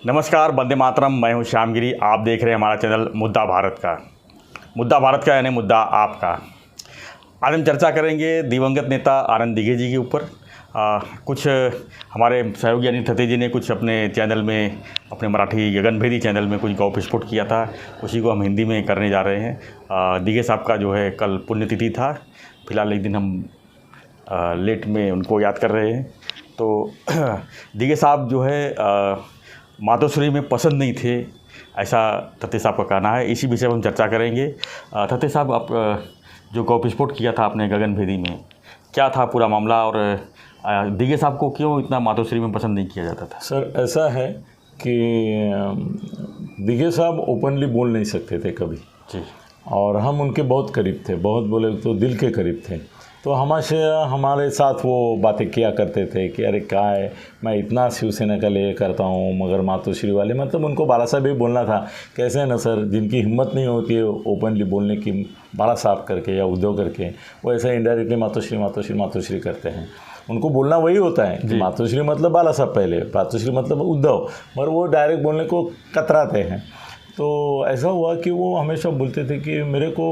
नमस्कार, वंदे मातरम। मैं हूं श्यामगिरी। आप देख रहे हैं हमारा चैनल मुद्दा भारत का। मुद्दा भारत का यानी मुद्दा आपका। आज हम चर्चा करेंगे दिवंगत नेता आनंद दिघे जी के ऊपर। कुछ हमारे सहयोगी अनिल थत्ते जी ने कुछ अपने चैनल में, अपने मराठी गगनभेदी चैनल में कुछ गौप्रस्फुट किया था, उसी को हम हिंदी में करने जा रहे हैं। दिघे साहब का जो है कल पुण्यतिथि था। फिलहाल एक दिन हम लेट में उनको याद कर रहे हैं। तो दिघे साहब जो है मातोश्री में पसंद नहीं थे, ऐसा थत्ते साहब का कहना है। इसी विषय पर हम चर्चा करेंगे। थत्ते साहब, आप जो गौप्रस्फोट किया था आपने गगनभेदी में, क्या था पूरा मामला, और दिघे साहब को क्यों इतना मातोश्री में पसंद नहीं किया जाता था? सर, ऐसा है कि दिघे साहब ओपनली बोल नहीं सकते थे कभी जी, और हम उनके बहुत करीब थे, बहुत बोले तो दिल के करीब थे। तो हमारे साथ वो बातें किया करते थे कि अरे क्या है, मैं इतना शिवसेना का लिए करता हूँ मगर मातोश्री वाले, मतलब उनको बाला साहब भी बोलना था। कैसे है ना सर, जिनकी हिम्मत नहीं होती है ओपनली बोलने की बाला साहब करके या उद्धव करके, वो ऐसा इनडायरेक्टली मातोश्री मातोश्री मातोश्री करते हैं। उनको बोलना वही होता है कि मातोश्री मतलब बाला साहब पहले, मातोश्री मतलब उद्धव, मगर वो डायरेक्ट बोलने को कतराते हैं। तो ऐसा हुआ कि वो हमेशा बोलते थे कि मेरे को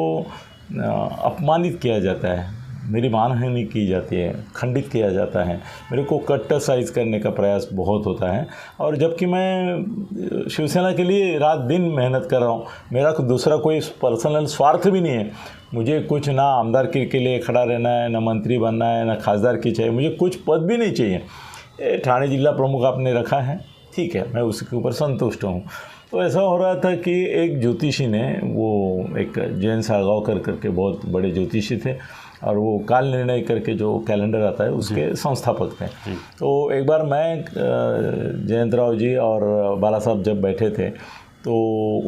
अपमानित किया जाता है, मेरी मानहानि की जाती है, खंडित किया जाता है, मेरे को कट्टरसाइज करने का प्रयास बहुत होता है। और जबकि मैं शिवसेना के लिए रात दिन मेहनत कर रहा हूँ, मेरा दूसरा कोई पर्सनल स्वार्थ भी नहीं है। मुझे कुछ ना आमदार के लिए खड़ा रहना है, ना मंत्री बनना है, ना खासदार की चाहिए, मुझे कुछ पद भी नहीं चाहिए। ठाणे जिला प्रमुख आपने रखा है, ठीक है, मैं उसके ऊपर संतुष्ट हूँ। तो ऐसा हो रहा था कि एक ज्योतिषी ने, वो एक जैन साळगावकर करके बहुत बड़े ज्योतिषी थे, और वो काल निर्णय करके जो कैलेंडर आता है उसके संस्थापक थे। तो एक बार मैं, जयंतराव जी और बाला साहब जब बैठे थे तो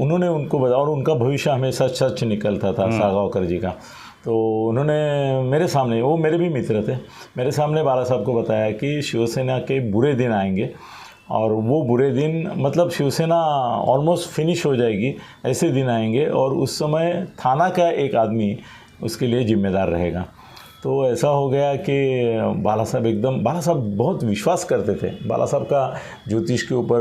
उन्होंने उनको बताया, और उनका भविष्य हमेशा सच निकलता था साळगावकर जी का। तो उन्होंने मेरे सामने, वो मेरे भी मित्र थे, मेरे सामने बाला साहब को बताया कि शिवसेना के बुरे दिन आएंगे, और वो बुरे दिन मतलब शिवसेना ऑलमोस्ट फिनिश हो जाएगी, ऐसे दिन आएंगे, और उस समय थाना का एक आदमी उसके लिए जिम्मेदार रहेगा। तो ऐसा हो गया कि बाला साहब बहुत विश्वास करते थे। बाला साहब का ज्योतिष के ऊपर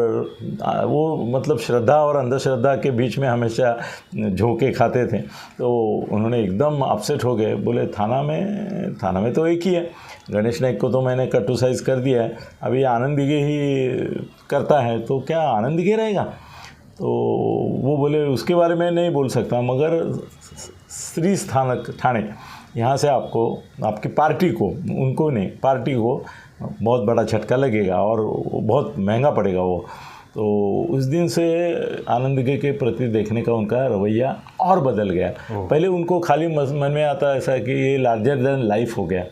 वो मतलब श्रद्धा और अंधश्रद्धा के बीच में हमेशा झोंके खाते थे। तो उन्होंने एकदम अपसेट हो गए, बोले थाना में तो एक ही है, गणेश नाइक को तो मैंने कटुसाइज कर दिया है, अभी आनंद दिघे ही करता है, तो क्या आनंद दिघे रहेगा? तो वो बोले उसके बारे में नहीं बोल सकता, मगर श्री स्थानक ठाणे यहाँ से आपको, आपकी पार्टी को, उनको नहीं, पार्टी को बहुत बड़ा झटका लगेगा और बहुत महंगा पड़ेगा वो। तो उस दिन से आनंद दिघे के प्रति देखने का उनका रवैया और बदल गया। पहले उनको खाली मन में आता ऐसा कि ये लार्जर देन लाइफ हो गया,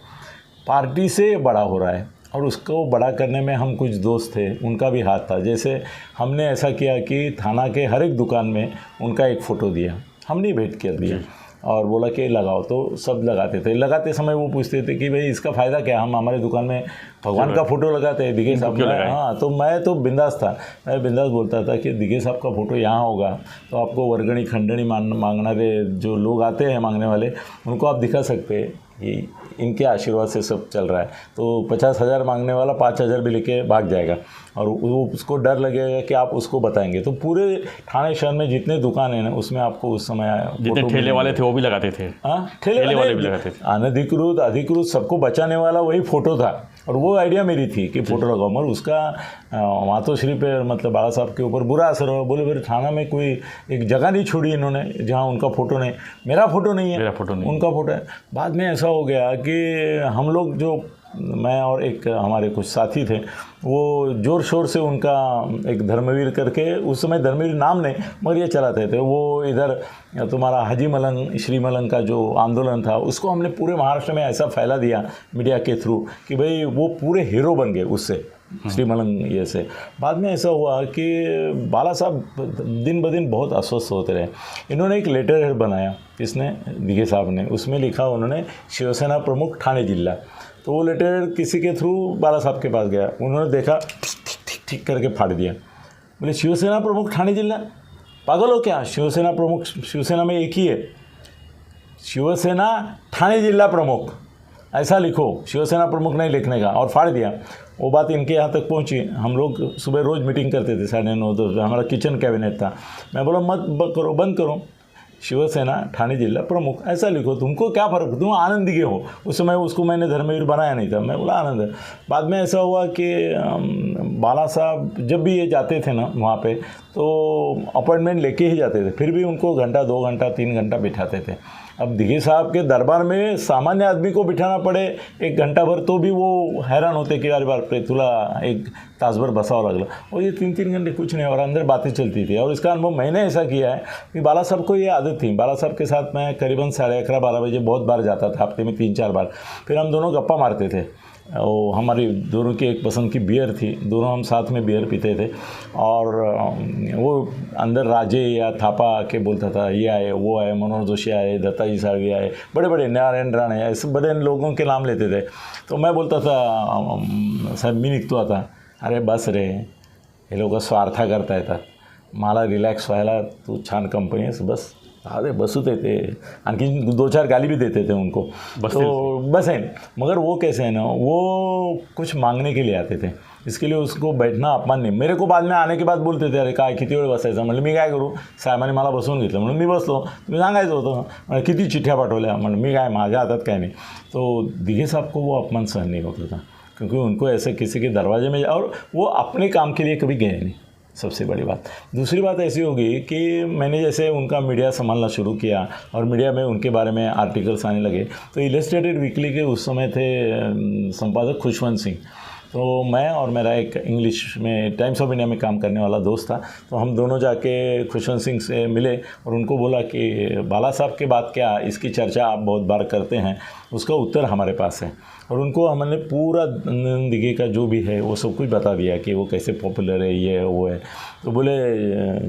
पार्टी से बड़ा हो रहा है, और उसको बड़ा करने में हम कुछ दोस्त थे, उनका भी हाथ था। जैसे हमने ऐसा किया कि थाना के हर एक दुकान में उनका एक फ़ोटो दिया, हमने भेंट कर दिया और बोला कि लगाओ, तो सब लगाते थे। लगाते समय वो पूछते थे कि भाई इसका फ़ायदा क्या, हम हमारे दुकान में भगवान का फ़ोटो लगाते हैं, दिघे साहब का। हाँ, तो मैं तो बिंदास था, मैं बिंदास बोलता था कि दिघे साहब का फ़ोटो यहाँ होगा तो आपको वर्गणी खंडनी मांगना जो लोग आते हैं मांगने वाले, उनको आप दिखा सकते हैं कि इनके आशीर्वाद से सब चल रहा है। तो 50,000 मांगने वाला 5,000 भी लेके भाग जाएगा, और वो उसको डर लगेगा कि आप उसको बताएंगे। तो पूरे ठाणे शहर में जितने दुकान है ना, उसमें आपको उस समय जितने ठेले वाले थे वो भी लगाते थे। हाँ, ठेले वाले भी लगाते थे। अनधिकृत अधिकृत सबको बचाने वाला वही फ़ोटो था, और वो आइडिया मेरी थी कि फ़ोटो लगाओ, मगर उसका मातोश्री पे मतलब बाला साहब के ऊपर बुरा असर हुआ। बोले मेरे थाना में कोई एक जगह नहीं छोड़ी इन्होंने जहाँ उनका फ़ोटो नहीं, मेरा फ़ोटो नहीं है, मेरा फ़ोटो नहीं, उनका फ़ोटो है। बाद में ऐसा हो गया कि हम लोग, जो मैं और एक हमारे कुछ साथी थे, वो ज़ोर शोर से उनका एक धर्मवीर करके, उस समय धर्मवीर नाम नहीं मगर ये चलाते थे, वो इधर तुम्हारा हाजी मलंग, श्री मलंग का जो आंदोलन था, उसको हमने पूरे महाराष्ट्र में ऐसा फैला दिया मीडिया के थ्रू कि भाई वो पूरे हीरो बन गए उससे, श्री मलंग ये से। बाद में ऐसा हुआ कि बाला साहब दिन ब दिन बहुत अस्वस्थ होते रहे। इन्होंने एक लेटर हेड बनाया, किसने, दिघे साहब ने, उसमें लिखा उन्होंने शिवसेना प्रमुख ठाणे जिला। तो वो लेटर किसी के थ्रू बाला साहब के पास गया, उन्होंने देखा, ठीक करके फाड़ दिया। बोले शिवसेना प्रमुख ठाणे जिला, पागल हो क्या? शिवसेना प्रमुख शिवसेना में एक ही है, शिवसेना ठाणे जिला प्रमुख, ऐसा लिखो, शिवसेना प्रमुख नहीं लिखने का, और फाड़ दिया। वो बात इनके यहाँ तक पहुँची। हम लोग सुबह रोज़ मीटिंग करते थे 9:30 बजे, हमारा किचन कैबिनेट था। मैं बोला मत करो, बंद करो, शिवसेना ठाणे जिला प्रमुख ऐसा लिखो, तुमको क्या फ़र्क, तुम आनंद दिगे हो। उस समय उसको मैंने धर्मवीर बनाया नहीं था, मैं बोला आनंद है। बाद में ऐसा हुआ कि बाला साहब जब भी ये जाते थे ना वहाँ पे, तो अपॉइंटमेंट लेके ही जाते थे, फिर भी उनको घंटा 2 घंटा 3 घंटा बिठाते थे। अब दिघे साहब के दरबार में सामान्य आदमी को बिठाना पड़े 1 घंटा भर, तो भी वो हैरान होते कि अरे बाप रे, तुला 1 तास भर बसाव लागला। और ये 3-3 घंटे कुछ नहीं, और अंदर बातें चलती थी। और इसका अनुभव मैंने ऐसा किया है कि बाला साहब को ये आदत थी। बाला साहब के साथ मैं करीबन 11:30-12 बजे बहुत बार जाता था, हफ्ते में 3-4 बार। फिर हम दोनों गप्पा मारते थे। और हमारी दोनों की एक पसंद की बियर थी, दोनों हम साथ में बियर पीते थे। और वो अंदर राजे या थापा के बोलता था, ये आए, वो आए, मनोहर जोशी आए, दत्ताजी साळवी आए, बड़े बड़े नारायण राणे, ऐसे बड़े लोगों के नाम लेते थे। तो मैं बोलता था, साहेब मी निघतो आता, अरे बस रे, हे लोक स्वार्था करता येतात, मला रिलॅक्स व्हायला तू छान कंपनी आहेस, बस अरे बसू देते, आणखी 2-4 गाली भी देते थे उनको, तो बस है। मगर वो कैसे है ना, वो कुछ मांगने के लिए आते थे, इसके लिए उसको बैठना अपमान नाही। मेरे को बाद में आने के बाद बोलते थे, अरे काय किती वेळ बसायचं, म्हणलं मी काय करू, साहेबांनी मला बसवून घेतलं म्हणून मी बसलो, तुम्ही सांगायचं होतं, म्हणजे किती चिठ्ठ्या पाठवल्या, म्हणलं मी काय, माझ्या हातात काय नाही। तो दिघे साहब को वो अपमान सहन नहीं होता था, क्योंकि उनको ऐसे किसी के दरवाजे में, और वो अपने काम के लिए कभी गए नहीं, सबसे बड़ी बात। दूसरी बात ऐसी होगी कि मैंने जैसे उनका मीडिया संभालना शुरू किया और मीडिया में उनके बारे में आर्टिकल्स आने लगे, तो इलस्ट्रेटेड वीकली के उस समय थे संपादक खुशवंत सिंह। तो मैं और मेरा एक इंग्लिश में टाइम्स ऑफ इंडिया में काम करने वाला दोस्त था, तो हम दोनों जाके खुशवंत सिंह से मिले और उनको बोला कि बाला साहब के बाद क्या, इसकी चर्चा आप बहुत बार करते हैं, उसका उत्तर हमारे पास है। और उनको हमने पूरा दिघे का जो भी है वो सब कुछ बता दिया कि वो कैसे पॉपुलर है, ये है वो है। तो बोले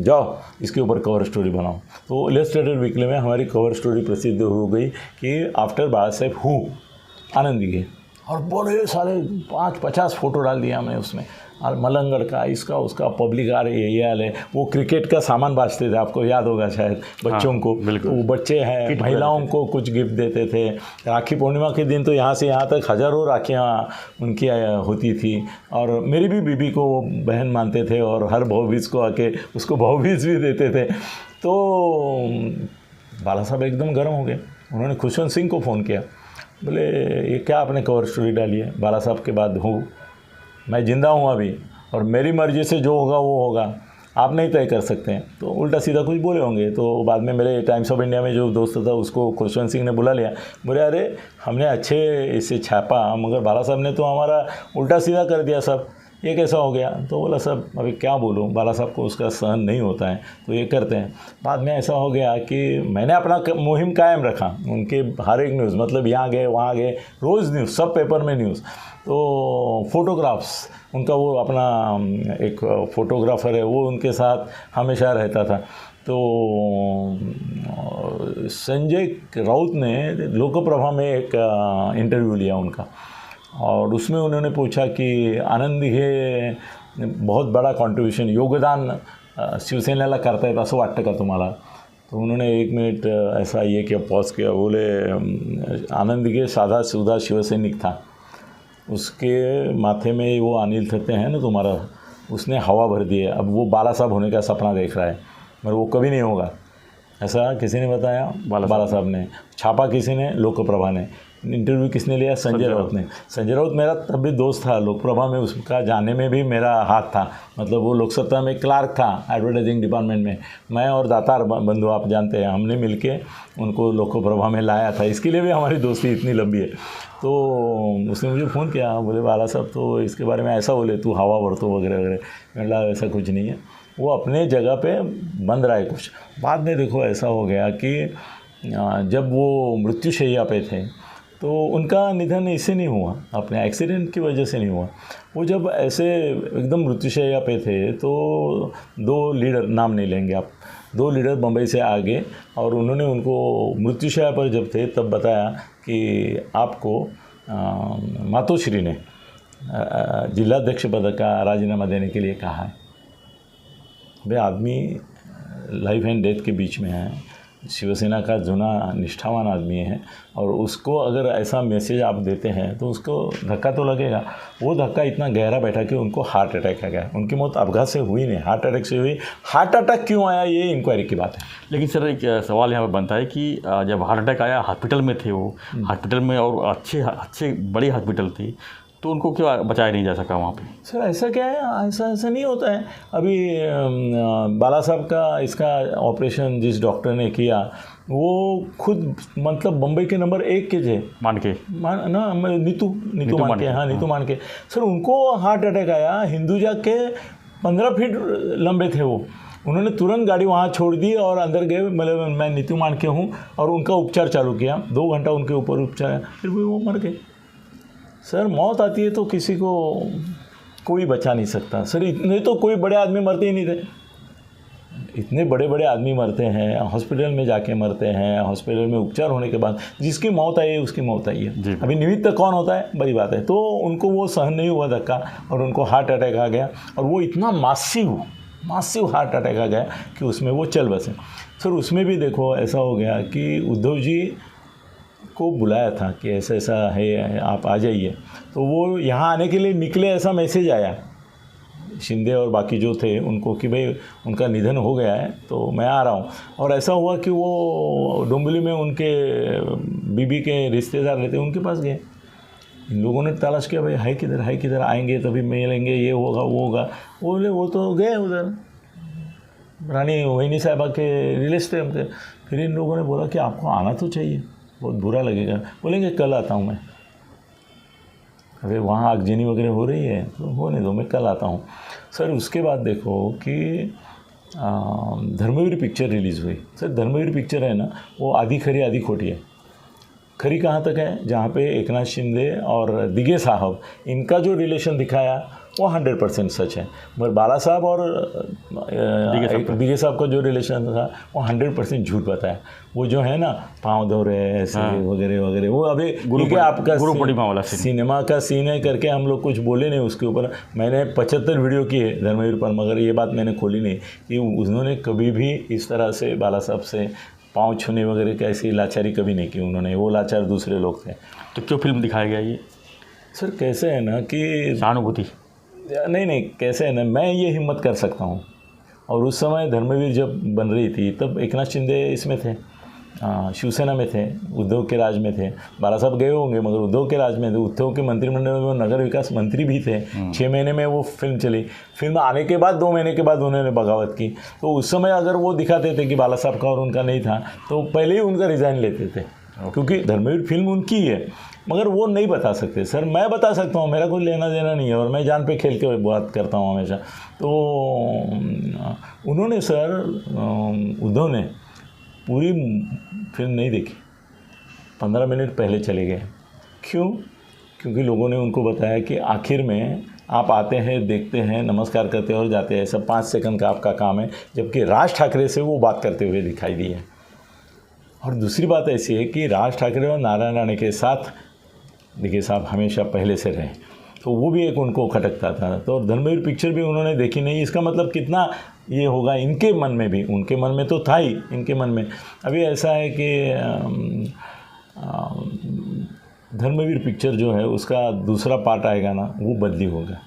जाओ इसके ऊपर कवर स्टोरी बनाओ। तो इलस्ट्रेटेड वीकली में हमारी कवर स्टोरी प्रसिद्ध हो गई कि आफ्टर बाला साहब हूँ आनंद दिघे, और बड़े सारे 5-50 फ़ोटो डाल दिया हमने उसमें, और मलंगड़ का, इसका उसका, पब्लिक आ रही है, ये हाल है। वो क्रिकेट का सामान बांटते थे, आपको याद होगा शायद, बच्चों को, वो बच्चे हैं, महिलाओं को कुछ गिफ्ट देते थे। राखी पूर्णिमा के दिन तो यहाँ से यहाँ तक हज़ारों राखियाँ उनकी होती थी, और मेरी भी बीबी को वो बहन मानते थे, और हर भाऊबीज को आके उसको भाऊबीज भी देते थे। तो बाला साहब एकदम गर्म हो गए, उन्होंने खुशवंत सिंह को फ़ोन किया, बोले ये क्या आपने कवर स्टोरी डाली है, बाला साहब के बाद हूँ, मैं ज़िंदा हूँ अभी, और मेरी मर्ज़ी से जो होगा वो होगा, आप नहीं तय कर सकते हैं। तो उल्टा सीधा कुछ बोले होंगे। तो बाद में मेरे टाइम्स ऑफ इंडिया में जो दोस्त था उसको खुशवंत सिंह ने बुला लिया, बोले अरे हमने अच्छे इसे छापा, मगर बाला साहब ने तो हमारा उल्टा सीधा कर दिया सब, ये कैसा हो गया। तो बोला सब अभी क्या बोलूँ, बाला साहब को उसका सहन नहीं होता है, तो ये करते हैं। बाद में ऐसा हो गया कि मैंने अपना मुहिम कायम रखा, उनके हर एक न्यूज़, मतलब यहाँ गए वहाँ गए, रोज़ न्यूज़, सब पेपर में न्यूज़। तो फोटोग्राफ्स, उनका वो अपना एक फ़ोटोग्राफ़र है, वो उनके साथ हमेशा रहता था। तो संजय राउत ने लोकप्रभा में एक इंटरव्यू लिया उनका, और उसमें उन्होंने पूछा कि आनंद दिघे बहुत बड़ा कॉन्ट्रीब्यूशन, योगदान शिवसेनेला करतायत असं वाटतं का तुम्हाला। तो उन्होंने 1 मिनट ऐसा ये किया, पॉज किया, बोले आनंद दिघे सादा सीधा शिवसैनिक था, उसके माथे में वो अनिल थत्ते हैं ना तुम्हारा, उसने हवा भर दी है, अब वो बाला साहब होने का सपना देख रहा है, मगर वो कभी नहीं होगा, ऐसा किसी ने बताया, बाला साहब ने। छापा किसी ने, लोकप्रभा ने। इंटरव्यू किसने लिया, संजय राउत ने। संजय राउत मेरा तब भी दोस्त था, लोकप्रभा में उसका जाने में भी मेरा हाथ था, मतलब वो लोकसत्ता में क्लार्क था एडवर्टाइजिंग डिपार्टमेंट में। मैं और दातार बंधु आप जानते हैं, हमने मिलके उनको लोकप्रभा में लाया था, इसके लिए भी हमारी दोस्ती इतनी लंबी है। तो उसने मुझे फ़ोन किया, बोले बाला साहब तो इसके बारे में ऐसा बोले, तू हवा भरतो वगैरह वगैरह। मैंने कहा ऐसा कुछ नहीं है, वो अपने जगह पे बंद रहा है कुछ। बाद में देखो ऐसा हो गया कि जब वो मृत्युशैया पे थे तो उनका निधन इससे नहीं हुआ, अपने एक्सीडेंट की वजह से नहीं हुआ। वो जब ऐसे एकदम मृत्युशैया पे थे तो 2 लीडर, नाम नहीं लेंगे आप, 2 लीडर बम्बई से आ गए और उन्होंने उनको मृत्युशैया पर जब थे तब बताया कि आपको मातोश्री ने जिलाध्यक्ष पद का राजीनामा देने के लिए कहा है। भाई आदमी लाइफ एंड डेथ के बीच में है, शिवसेना का जुना निष्ठावान आदमी है, और उसको अगर ऐसा मैसेज आप देते हैं तो उसको धक्का तो लगेगा। वो धक्का इतना गहरा बैठा कि उनको हार्ट अटैक आ गया। उनकी मौत अपघात से हुई नहीं, हार्ट अटैक से हुई। हार्ट अटैक क्यों आया, ये इंक्वायरी की बात है। लेकिन सर एक सवाल यहाँ पर बनता है कि जब हार्ट अटैक आया, हॉस्पिटल में थे वो, हॉस्पिटल में और अच्छे बड़ी हॉस्पिटल थी, तो उनको क्यों बचाया नहीं जा सका वहाँ पे? सर ऐसा क्या है, ऐसा नहीं होता है। अभी बाला साहब का इसका ऑपरेशन जिस डॉक्टर ने किया वो खुद मतलब बम्बई के नंबर 1 के थे, नीतू मान के, हाँ नीतू मान के। सर उनको हार्ट अटैक आया, हिंदुजा के 15 फीट लंबे थे वो। उन्होंने तुरंत गाड़ी वहाँ छोड़ दी और अंदर गए, मतलब मैं नीतू मान के हूँ, और उनका उपचार चालू किया। 2 घंटा उनके ऊपर उपचार, फिर भी वो मर गए। सर मौत आती है तो किसी को कोई बचा नहीं सकता। सर इतने तो कोई बड़े आदमी मरते ही नहीं थे, इतने बड़े बड़े आदमी मरते हैं, हॉस्पिटल में जाके मरते हैं, हॉस्पिटल में उपचार होने के बाद जिसकी मौत आई है उसकी मौत आई है। अभी निमित्त कौन होता है, बड़ी बात है। तो उनको वो सहन नहीं हुआ धक्का और उनको हार्ट अटैक आ गया, और वो इतना मासिव हार्ट अटैक आ गया कि उसमें वो चल बसे। सर उसमें भी देखो ऐसा हो गया कि उद्धव जी को बुलाया था कि ऐसा ऐसा है, आप आ जाइए। तो वो यहाँ आने के लिए निकले, ऐसा मैसेज आया शिंदे और बाकी जो थे उनको कि भाई उनका निधन हो गया है तो मैं आ रहा हूँ। और ऐसा हुआ कि वो डोंबिवली में उनके बीबी के रिश्तेदार रहते, उनके पास गए। इन लोगों ने तलाश किया, भाई है किधर, आएंगे तभी मिलेंगे, ये होगा वो होगा। बोले वो तो गए उधर, रानी वहीनी साहिबा के रिलेस थे उनके। फिर इन लोगों ने बोला कि आपको आना तो चाहिए, बहुत बुरा लगेगा। बोलेंगे कल आता हूँ मैं। अरे वहाँ आगजनी वगैरह हो रही है तो होने दो, मैं कल आता हूँ। सर उसके बाद देखो कि धर्मवीर पिक्चर रिलीज़ हुई। सर धर्मवीर पिक्चर है ना, वो आधी खरी आधी खोटी है। खरी कहाँ तक है, जहाँ पे एकनाथ शिंदे और दिगे साहब इनका जो रिलेशन दिखाया वो 100% सच है, मगर बाला साहब और दिगे साहब का जो रिलेशन था वो 100% झूठ बताया। वो जो है ना पाँव धो रहे हैं ऐसे वगैरह, वो अभी आपका वाला सिनेमा का सीन है करके हम लोग कुछ बोले नहीं उसके ऊपर। मैंने 75 वीडियो किए धर्मवीर पर, मगर ये बात मैंने खोली नहीं कि उन्होंने कभी भी इस तरह से बाला साहब से पाँव छूने वगैरह की ऐसी लाचारी कभी नहीं की उन्होंने। वो लाचार दूसरे लोग थे। तो क्यों फिल्म दिखाया गया ये? सर कैसे है ना कि सहानुभूति नहीं कैसे है ना, मैं ये हिम्मत कर सकता हूँ। और उस समय धर्मवीर जब बन रही थी तब एकनाथ शिंदे इसमें थे, शिवसेना में थे, उद्धव के राज में थे। बाला साहब गए होंगे मगर उद्धव के राज में थे। उद्धव के मंत्रिमंडल में वो नगर विकास मंत्री भी थे। 6 महीने में वो फिल्म चली। फिल्म आने के बाद 2 महीने के बाद उन्होंने बगावत की। तो उस समय अगर वो दिखाते थे कि बाला साहब का और उनका नहीं था तो पहले ही उनका रिज़ाइन लेते थे, क्योंकि धर्मवीर फिल्म उनकी है। मगर वो नहीं बता सकते। सर मैं बता सकता हूँ, मेरा कोई लेना देना नहीं है और मैं जान पे खेल के बात करता हूँ हमेशा। तो उन्होंने सर उद्धव ने पूरी फिल्म नहीं देखी, 15 मिनट पहले चले गए। क्यों? क्योंकि लोगों ने उनको बताया कि आखिर में आप आते हैं, देखते हैं, नमस्कार करते हैं और जाते हैं, सब 5 सेकंड का आपका काम है। जबकि राज ठाकरे से वो बात करते हुए दिखाई दी है। और दूसरी बात ऐसी है कि राज ठाकरे और नारायण राणे के साथ दिगे साहब हमेशा पहले से रहे, तो वो भी एक उनको खटकता था। तो धर्मवीर पिक्चर भी उन्होंने देखी नहीं। इसका मतलब कितना ये होगा इनके मन में भी, उनके मन में तो था ही, इनके मन में अभी ऐसा है कि धर्मवीर पिक्चर जो है उसका दूसरा पार्ट आएगा ना, वो बदली होगा।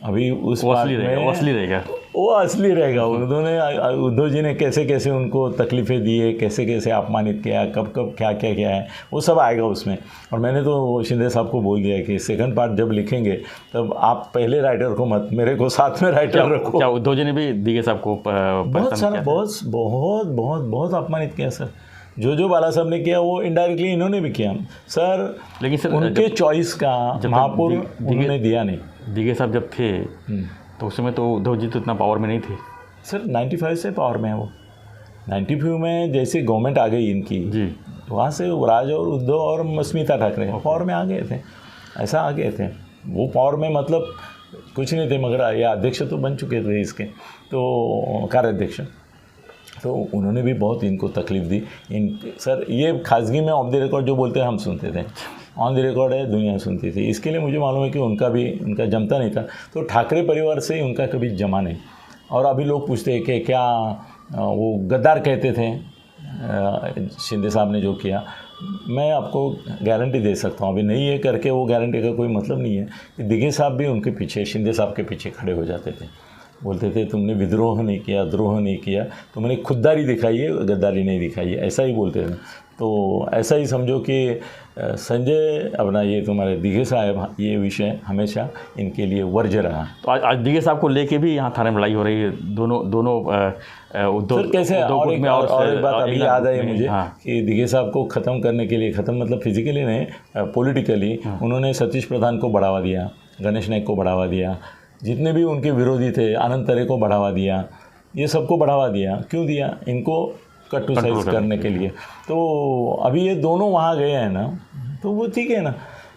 अभी उस पार्ट में वो असली रहेगा, वो असली रहेगा। उन्होंने उद्धव जी ने कैसे कैसे उनको तकलीफ़ें दी है, कैसे कैसे अपमानित किया, कब कब क्या क्या किया है, वो सब आएगा उसमें। और मैंने तो शिंदे साहब को बोल दिया कि सेकंड पार्ट जब लिखेंगे तब आप पहले राइटर को मत, मेरे को साथ में राइटर रखो। क्या उद्धव जी ने भी दिगे साहब को बहुत सारा बहुत अपमानित किया सर। जो बाला साहब ने किया वो इनडायरेक्टली इन्होंने भी किया सर। लेकिन सर उनके चॉइस का महापुर उन्होंने दिया नहीं। दिगे साहब जब थे तो उस समय तो उद्धव जी तो इतना पावर में नहीं थे सर। 95 से पावर में है वो। 95 में जैसे गवर्नमेंट आ गई इनकी जी, वहाँ से राज और उद्धव और स्मिता ठाकरे पावर में आ गए थे। ऐसा आ गए थे वो पावर में, मतलब कुछ नहीं थे मगर ये अध्यक्ष तो बन चुके थे इसके, तो कार्याध्यक्ष। तो उन्होंने भी बहुत इनको तकलीफ़ दी। सर ये खासगी में ऑफ द रिकॉर्ड जो बोलते हैं हम सुनते थे, ऑन द रिकॉर्ड है दुनिया सुनती थी। इसके लिए मुझे मालूम है कि उनका जमता नहीं था। तो ठाकरे परिवार से उनका कभी जमा नहीं। और अभी लोग पूछते हैं कि क्या वो गद्दार कहते थे, शिंदे साहब ने जो किया, मैं आपको गारंटी दे सकता हूँ, अभी नहीं है करके वो गारंटी का कोई मतलब नहीं है कि दिघे साहब भी उनके पीछे, शिंदे साहब के पीछे खड़े हो जाते थे, बोलते थे तुमने विद्रोह नहीं किया, द्रोह नहीं किया, तुमने खुददारी दिखाई है, गद्दारी नहीं दिखाई है, ऐसा ही बोलते थे। तो ऐसा ही समझो कि संजय अपना ये तुम्हारे दिघे साहब, ये विषय हमेशा इनके लिए वर्ज्य रहा। तो आज दिघे साहब को लेके भी यहाँ थाने में लड़ाई हो रही है, दोनों उद्योग कैसे। और एक बात अभी याद आई मुझे, हाँ। कि दिघे साहब को ख़त्म करने के लिए, ख़त्म मतलब फिजिकली नहीं, पॉलिटिकली, उन्होंने सतीश प्रधान को बढ़ावा दिया, गणेश नायक को बढ़ावा दिया, जितने भी उनके विरोधी थे, आनंद तरे को बढ़ावा दिया, ये सबको बढ़ावा दिया। क्यों दिया? इनको कट टू साइज करने के लिए। तो अभी ये दोनों वहाँ गए हैं ना, तो वो ठीक है ना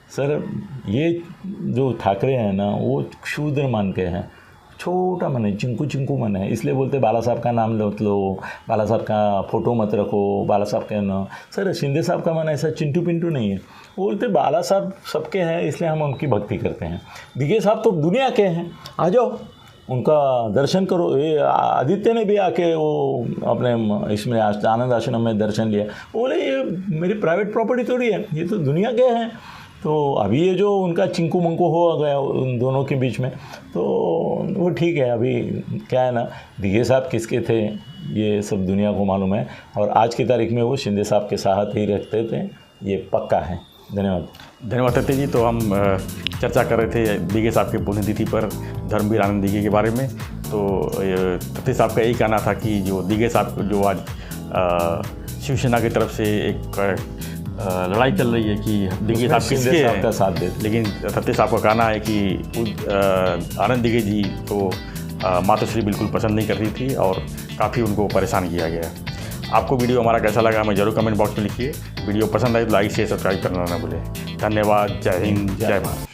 सर। ये जो ठाकरे हैं ना, वो क्षुद्र मान के हैं, छोटा मन है, चिंकू मन है, इसलिए बोलते बाला साहब का नाम लो, बाला साहब का फ़ोटो मत रखो, बाला साहब का ना। सर शिंदे साहब का मन ऐसा चिंटू पिंटू नहीं है, वो बोलते बाला साहब सबके हैं, इसलिए हम उनकी भक्ति करते हैं। दिघे साहब तो दुनिया के हैं, आ जाओ उनका दर्शन करो। ये आदित्य ने भी आके वो अपने इसमें आनंद आश्रम में दर्शन लिया, बोले ये मेरी प्राइवेट प्रॉपर्टी थोड़ी है, ये तो दुनिया के हैं। तो अभी ये जो उनका चिंकू मंकू हो गया उन दोनों के बीच में, तो वो ठीक है। अभी क्या है ना, दिघे साहब किसके थे ये सब दुनिया को मालूम है, और आज की तारीख में वो शिंदे साहब के साथ ही रखते थे, ये पक्का है। धन्यवाद तत्ते जी। तो हम चर्चा कर रहे थे दिघे साहब के पुण्यतिथि पर धर्मवीर आनंद दिघे के बारे में। तो तत्ते साहब का यही कहना था कि जो दिघे साहब जो आज शिवसेना की तरफ से एक लड़ाई चल रही है कि दिघे साहब किसके हैं का साथ दे, लेकिन तत्ते साहब का कहना है कि आनंद दिघे जी तो मातोश्री बिल्कुल पसंद नहीं कर रही थी और काफ़ी उनको परेशान किया गया। आपको वीडियो हमारा कैसा लगा हमें जरूर कमेंट बॉक्स में लिखिए। वीडियो पसंद आए तो लाइक शेयर सब्सक्राइब करना ना भूलें। धन्यवाद। जय हिंद, जय भारत।